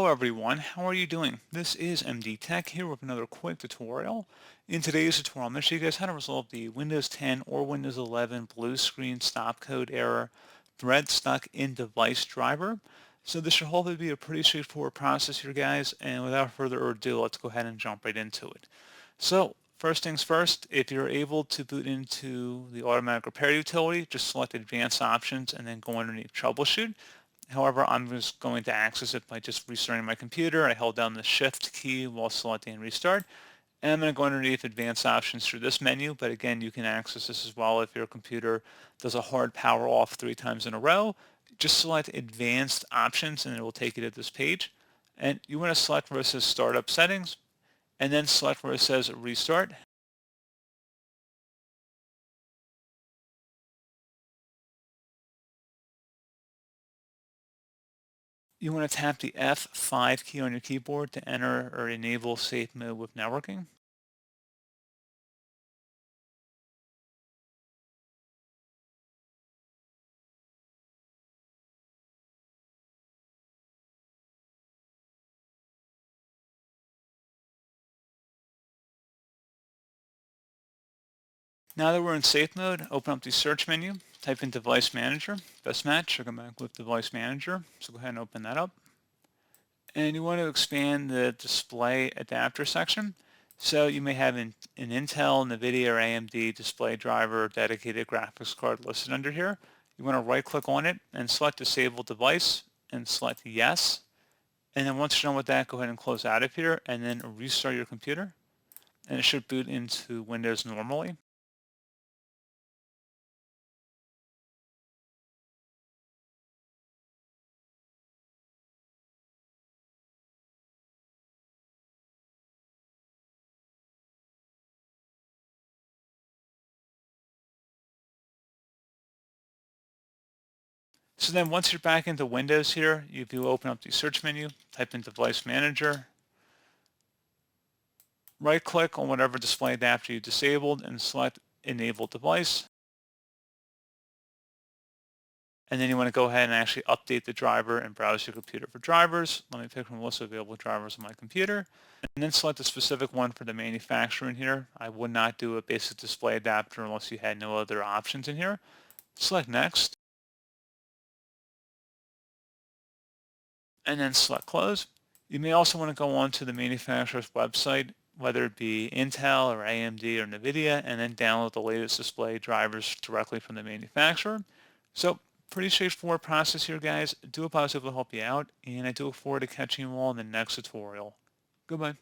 Hello everyone, how are you doing? This is MD Tech here with another quick tutorial. In today's tutorial, I'm going to show you guys how to resolve the Windows 10 or Windows 11 blue screen stop code error thread stuck in device driver. So this should hopefully be a pretty straightforward process here guys, and without further ado, let's go ahead and jump right into it. So first things first, if you're able to boot into the automatic repair utility, just select advanced options and then go underneath troubleshoot. However, I'm just going to access it by just restarting my computer. I held down the shift key while selecting restart. And I'm going to go underneath advanced options through this menu. But again, you can access this as well if your computer does a hard power off 3 times in a row. Just select advanced options and it will take you to this page. And you want to select where it says startup settings and then select where it says restart. You want to tap the F5 key on your keyboard to enter or enable safe mode with networking. Now that we're in safe mode, open up the search menu, type in device manager, best match, I'll come back with device manager. So go ahead and open that up. And you want to expand the display adapter section. So you may have an Intel, NVIDIA, or AMD display driver dedicated graphics card listed under here. You want to right click on it and select disable device and select yes. And then once you're done with that, go ahead and close out of here and then restart your computer. And it should boot into Windows normally. So then once you're back into Windows here, if you open up the search menu, type in Device Manager, right click on whatever display adapter you disabled and select Enable Device. And then you want to go ahead and actually update the driver and browse your computer for drivers. Let me pick from a list of available drivers on my computer. And then select a specific one for the manufacturer in here. I would not do a basic display adapter unless you had no other options in here. Select Next. And then select Close. You may also want to go on to the manufacturer's website, whether it be Intel or AMD or NVIDIA, and then download the latest display drivers directly from the manufacturer. So pretty straightforward process here, guys. I do hope I was able to help you out, and I do look forward to catching you all in the next tutorial. Goodbye.